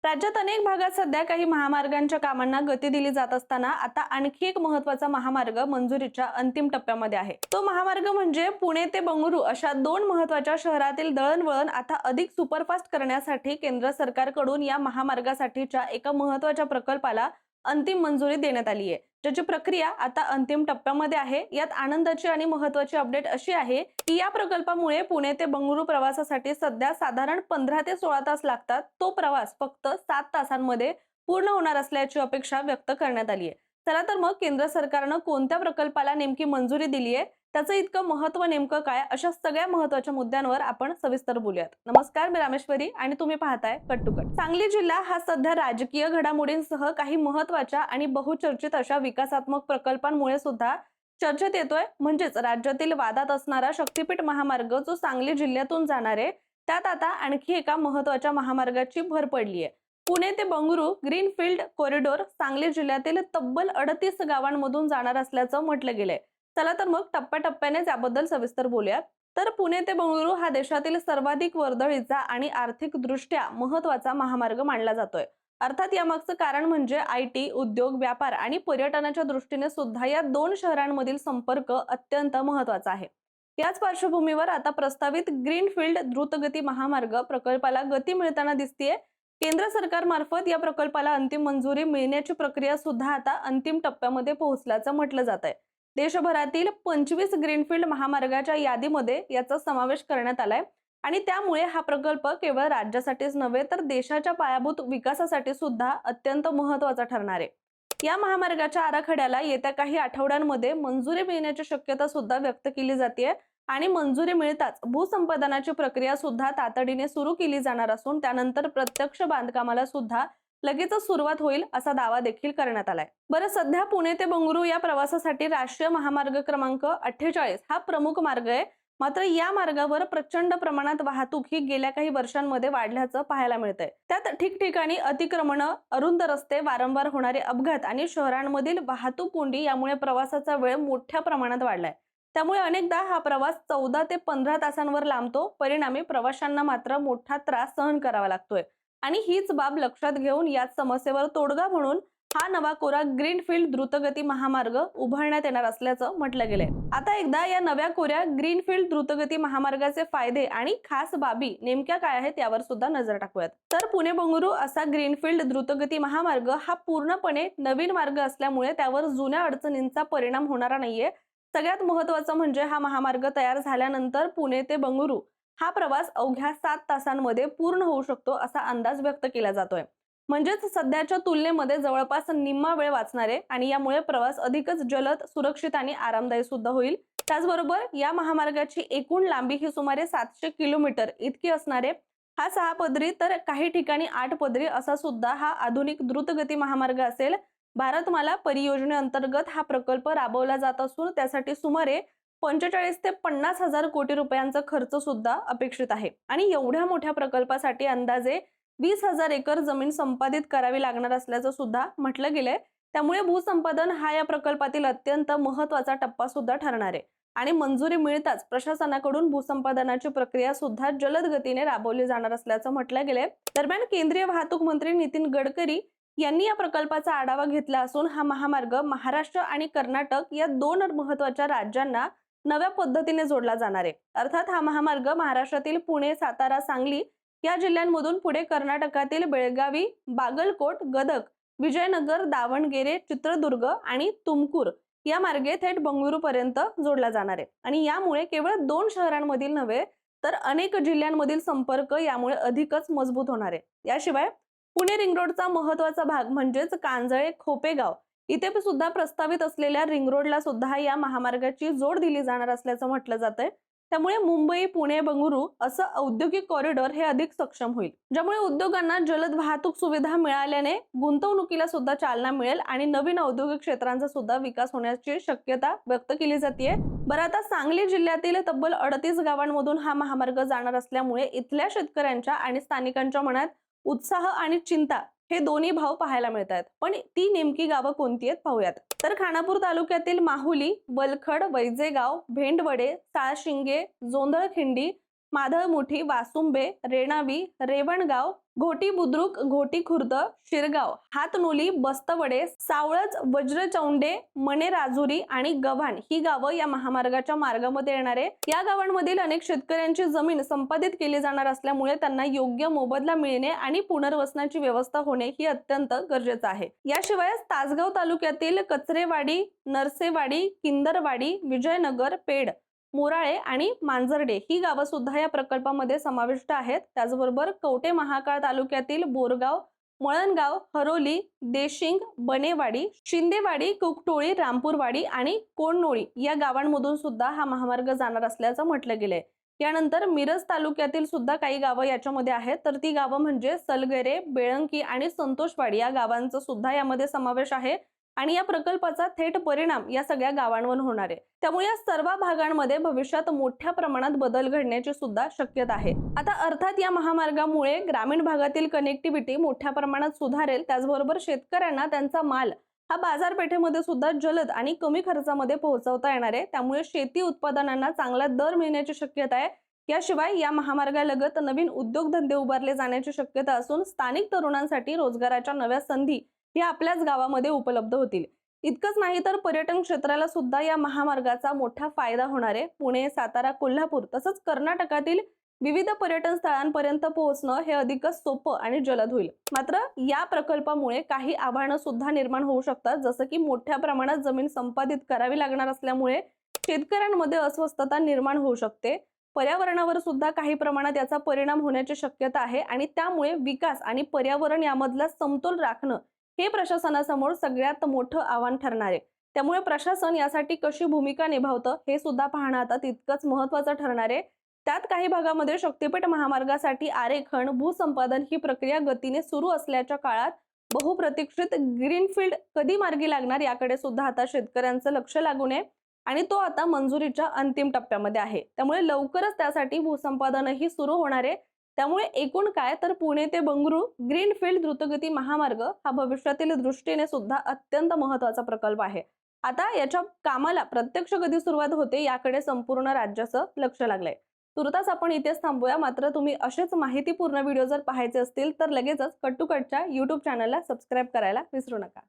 राज्यात अनेक भागात सध्या काही महामार्गांच्या कामांना गती दिली जात असताना आता आणखी एक महत्त्वाचा महामार्ग मंजुरीच्या अंतिम टप्प्यामध्ये आहे। तो महामार्ग म्हणजे पुणे ते बंगळुरू अशा दोन महत्त्वाच्या शहरातील दळणवळण आता अधिक सुपरफास्ट करण्यासाठी केंद्र सरकारकडून या महामार्गासाठीच्या एका महत्त्वाच्या प्रकल्पाला अंतिम मंजुरी देण्यात आली आहे, ज्याची प्रक्रिया आता अंतिम टप्प्यामध्ये आहे। यात आनंदाची आणि महत्त्वाची अपडेट अशी आहे की या प्रकल्पामुळे पुणे ते बंगळुरू प्रवासासाठी सध्या साधारण 15 ते 16 तास लागतात, तो प्रवास फक्त 7 तासांमध्ये पूर्ण होणार असल्याची अपेक्षा व्यक्त करण्यात आली आहे। चला तर मग केंद्र सरकारने कोणत्या प्रकल्पाला नेमकी मंजुरी दिली आहे, त्याचं इतकं महत्त्व नेमकं काय, अशा सगळ्या महत्त्वाच्या मुद्द्यांवर आपण सविस्तर बोलूयात। नमस्कार, मी रामेश्वरी आणि तुम्ही पाहताय कट टू कट। सांगली जिल्हा हा सध्या राजकीय घडामोडींसह काही महत्त्वाच्या आणि बहुचर्चित अशा विकासात्मक प्रकल्पांमुळे सुद्धा चर्चेत येतोय। म्हणजेच राज्यातील वादात असणारा शक्तीपीठ महामार्ग जो सांगली जिल्ह्यातून जाणार आहे, त्यात आता आणखी एका महत्त्वाच्या महामार्गाची भर पडली आहे। पुणे ते बंगळुरू ग्रीनफील्ड कॉरिडॉर सांगली जिल्ह्यातील तब्बल 38 गावांमधून जाणार असल्याचं म्हटलं गेलंय। चला तर मग टप्प्याटप्प्याने याबद्दल सविस्तर बोलूयात। तर पुणे ते बंगळुरू हा देशातील सर्वाधिक वर्दळीचा आणि आर्थिकदृष्ट्या महत्त्वाचा महामार्ग मानला जातोय। अर्थात यामागचं कारण म्हणजे आयटी उद्योग, व्यापार आणि पर्यटनाच्या दृष्टीने सुद्धा या दोन शहरांमधील संपर्क अत्यंत महत्त्वाचा आहे। याच पार्श्वभूमीवर आता प्रस्तावित ग्रीनफील्ड द्रुतगती महामार्ग प्रकल्पाला गती मिळताना दिसतेय। केंद्र सरकारमार्फत या प्रकल्पाला अंतिम मंजुरी मिळण्याची प्रक्रिया सुद्धा आता अंतिम टप्प्यामध्ये पोहोचल्याचं म्हटलं जात आहे। देशभरातील 25 ग्रीनफील्ड महामार्गाच्या यादीमध्ये याचा समावेश करण्यात आलाय आणि त्यामुळे हा प्रकल्प केवळ राज्यासाठीच नव्हे तर देशाच्या पायाभूत विकासासाठी सुद्धा अत्यंत महत्त्वाचा ठरणार आहे। या महामार्गाच्या आराखड्याला येत्या काही आठवड्यांमध्ये मंजुरी मिळण्याची शक्यता सुद्धा व्यक्त केली जाते आणि मंजुरी मिळताच भूसंपादनाची प्रक्रिया सुद्धा तातडीने सुरू केली जाणार असून त्यानंतर प्रत्यक्ष बांधकामाला सुद्धा लगेचच सुरुवात होईल असा दावा देखील करण्यात आलाय। बरं, सध्या पुणे ते बंगळुरू या प्रवासासाठी राष्ट्रीय महामार्ग क्रमांक 48 हा प्रमुख मार्ग आहे। मात्र या मार्गावर प्रचंड प्रमाणात वाहतूक ही गेल्या काही वर्षांमध्ये वाढल्याचं पाहायला मिळतंय। त्यात ठिकठिकाणी अतिक्रमण, अरुंद रस्ते, वारंवार होणारे अपघात आणि शहरांमधील वाहतूक कोंडी यामुळे प्रवासाचा वेळ मोठ्या प्रमाणात वाढलाय। त्यामुळे अनेकदा हा प्रवास 14 ते 15 तासांवर लांबतो। परिणामी प्रवाशांना मात्र मोठा त्रास सहन करावा लागतोय आणि हीच बाब लक्षात घेऊन याच समस्येवर तोडगा म्हणून हा नवा कोरा ग्रीनफील्ड द्रुतगती महामार्ग उभारण्यात येणार असल्याचं म्हटलं गेलंय। आता एकदा या नव्या कोऱ्या ग्रीनफील्ड द्रुतगती महामार्गाचे फायदे आणि खास बाबी नेमक्या काय आहेत यावर सुद्धा नजर टाकूयात। तर पुणे बंगळुरू असा ग्रीनफील्ड द्रुतगती महामार्ग हा पूर्णपणे नवीन मार्ग असल्यामुळे त्यावर जुन्या अडचणींचा परिणाम होणार नाहीये। सगळ्यात महत्त्वाचं म्हणजे हा महामार्ग तयार झाल्यानंतर पुणे ते बंगळुरू हा प्रवास अवघ्या 7 तासांमध्ये पूर्ण होऊ शकतो असा अंदाज व्यक्त केला जातोय। म्हणजेच सध्याच्या तुलनेमध्ये जवळपास निम्मा वेळ वाचणार आहे आणि यामुळे प्रवास अधिकच जलद, सुरक्षित आणि आरामदायी सुद्धा होईल। त्याचबरोबर या महामार्गाची एकूण लांबी ही सुमारे 700 किलोमीटर इतकी असणार आहे। हा 6 पदरी तर काही ठिकाणी 8 पदरी असा सुद्धा हा आधुनिक द्रुतगती महामार्ग असेल। भारतमाला परियोजनेअंतर्गत हा प्रकल्प राबवला जात असून त्यासाठी सुमारे 45 ते 50 हजार कोटी रुपयांचा खर्च सुद्धा अपेक्षित आहे आणि एवढ्या मोठ्या प्रकल्पासाठी अंदाजे 20,000 एकर जमीन संपादित करावी लागणार असल्याचं सुद्धा म्हटलं गेलंय। त्यामुळे भूसंपादन हा या प्रकल्पातील अत्यंत महत्त्वाचा टप्पा सुद्धा ठरणार आहे आणि मंजुरी मिळताच प्रशासनाकडून भूसंपादनाची प्रक्रिया सुद्धा जलद गतीने राबवली जाणार असल्याचं म्हटलं गेलंय। दरम्यान केंद्रीय वाहतूक मंत्री नितीन गडकरी यांनी या प्रकल्पाचा आढावा घेतला असून हा महामार्ग महाराष्ट्र आणि कर्नाटक या दोन महत्त्वाच्या राज्यांना नव्या पद्धतीने जोडला जाणार आहे। अर्थात हा महामार्ग महाराष्ट्रातील पुणे, सातारा, सांगली या जिल्ह्यांमधून पुढे कर्नाटकातील बेळगावी, बागलकोट, गदग, विजयनगर, दावणगेरे, चित्रदुर्ग आणि तुमकुर या मार्गे थेट बंगळुरू पर्यंत जोडला जाणार आहे आणि यामुळे केवळ 2 शहरांमधील नव्हे तर अनेक जिल्ह्यांमधील संपर्क यामुळे अधिकच मजबूत होणार आहे। याशिवाय पुणे रिंग रोडचा महत्त्वाचा भाग म्हणजेच कांजळे, खोपेगाव इथे सुद्धा प्रस्तावित असलेल्या रिंग रोडला सुद्धा या महामार्गाची जोड दिली जाणार असल्याचं म्हटलं जातंय। त्यामुळे मुंबई, पुणे, बंगळुरू असं औद्योगिक कॉरिडॉर हे अधिक सक्षम होईल, ज्यामुळे उद्योगांना जलद वाहतूक सुविधा मिळाल्याने गुंतवणुकीला सुद्धा चालना मिळेल आणि नवीन औद्योगिक क्षेत्रांचा सुद्धा विकास होण्याची शक्यता व्यक्त केली जाते। बरं, आता सांगली जिल्ह्यातील तब्बल 38 गावांमधून हा महामार्ग जाणार असल्यामुळे इथल्या शेतकऱ्यांच्या आणि स्थानिकांच्या मनात उत्साह आणि चिंता हे दोन्ही भाव पाहायला मिळतात। पण ती नेमकी गावं कोणती आहेत पाहूयात। तर खानापूर तालुक्यातील माहुली, वलखड, वैजेगाव, भेंडवडे, साळशिंगे, जोंधळखिंडी, माधळमुठी, वासुंबे, रेणावी, रेवणगाव, घोटी बुद्रुक, घोटी खुर्द, शिरगाव, हातनोली, बस्तवडे, सावळज, वज्रचौंडे, मणे राजुरी आणि गव्हाण ही गावं या महामार्गाच्या मार्गामध्ये येणारे। या गावांमधील अनेक शेतकऱ्यांची जमीन संपादित केली जाणार असल्यामुळे त्यांना योग्य मोबदला मिळणे आणि पुनर्वसनाची व्यवस्था होणे ही अत्यंत गरजेचं आहे। याशिवाय तासगाव तालुक्यातील कचरेवाडी, नरसेवाडी, किंदरवाडी, विजयनगर, पेड, मोराळे आणि मांजर्डे ही गावं सुद्धा या प्रकल्पामध्ये समाविष्ट आहेत। त्याचबरोबर कवठे महाकाळ तालुक्यातील बोरगाव, मळणगाव, हरोली, देशिंग, बनेवाडी, शिंदेवाडी, कुकटोळी, रामपूरवाडी आणि कोणनोळी या गावांमधून सुद्धा हा महामार्ग जाणार असल्याचं म्हटलं गेलंय। यानंतर मिरज तालुक्यातील सुद्धा काही गावं याच्यामध्ये आहेत, तर ती गावं म्हणजे सलगरे, बेळंकी आणि संतोषवाडी या गावांचा सुद्धा यामध्ये समावेश आहे आणि या प्रकल्पाचा थेट परिणाम या सगळ्या गावांवर होणार आहे। त्यामुळे या सर्व भागांमध्ये भविष्यात मोठ्या प्रमाणात बदल घडण्याची सुद्धा शक्यता आहे। आता अर्थात या महामार्गामुळे ग्रामीण भागातील कनेक्टिव्हिटी मोठ्या प्रमाणात सुधारेल, त्याचबरोबर शेतकऱ्यांना त्यांचा माल हा बाजारपेठेमध्ये सुद्धा जलद आणि कमी खर्चामध्ये पोहोचवता येणार आहे। त्यामुळे शेती उत्पादनांना चांगला दर मिळण्याची शक्यता आहे। याशिवाय या महामार्गालगत नवीन उद्योगधंदे उभारले जाण्याची शक्यता असून स्थानिक तरुणांसाठी रोजगाराच्या नव्या संधी हे आपल्याच गावामध्ये उपलब्ध होतील। इतकंच नाही तर पर्यटन क्षेत्राला सुद्धा या महामार्गाचा मोठा फायदा होणार आहे। पुणे, सातारा, कोल्हापूर तसंच कर्नाटकातील विविध पर्यटन स्थळांपर्यंत पोहोचणं हे अधिकच सोपं आणि जलद होईल। मात्र या प्रकल्पामुळे काही आव्हानं सुद्धा निर्माण होऊ शकतात, जसं की मोठ्या प्रमाणात जमीन संपादित करावी लागणार असल्यामुळे शेतकऱ्यांमध्ये अस्वस्थता निर्माण होऊ शकते। पर्यावरणावर सुद्धा काही प्रमाणात याचा परिणाम होण्याची शक्यता आहे आणि त्यामुळे विकास आणि पर्यावरण यामधला समतोल राखणं हे प्रशासनासमोर सगळ्यात मोठं आव्हान ठरणार आहे। त्यामुळे प्रशासन यासाठी कशी भूमिका निभावतं हे सुद्धा पाहणं आता तितकंच महत्त्वाचं ठरणार आहे। त्यात काही भागामध्ये शक्तिपीठ महामार्गासाठी आरेखन, भूसंपादन ही प्रक्रिया गतीने सुरू असल्याच्या काळात बहुप्रतीक्षित ग्रीनफील्ड कधी मार्गी लागणार याकडे सुद्धा आता शेतकऱ्यांचं लक्ष लागून आहे आणि तो आता मंजुरीच्या अंतिम टप्प्यामध्ये आहे। त्यामुळे लवकरच त्यासाठी भूसंपादनही सुरू होणार आहे। त्यामुळे एकूण काय तर पुणे ते बंगळुरू ग्रीनफील्ड द्रुतगती महामार्ग हा भविष्यातील दृष्टीने सुद्धा अत्यंत महत्त्वाचा प्रकल्प आहे। आता याच्या कामाला प्रत्यक्ष कधी सुरुवात होते याकडे संपूर्ण राज्याचं लक्ष लागलंय। तुर्तास आपण इथेच थांबूया। मात्र तुम्ही असेच माहितीपूर्ण व्हिडिओ जर पाहायचे असतील तर लगेचच कट टू कटच्या YouTube चॅनलला सबस्क्राईब करायला विसरू नका।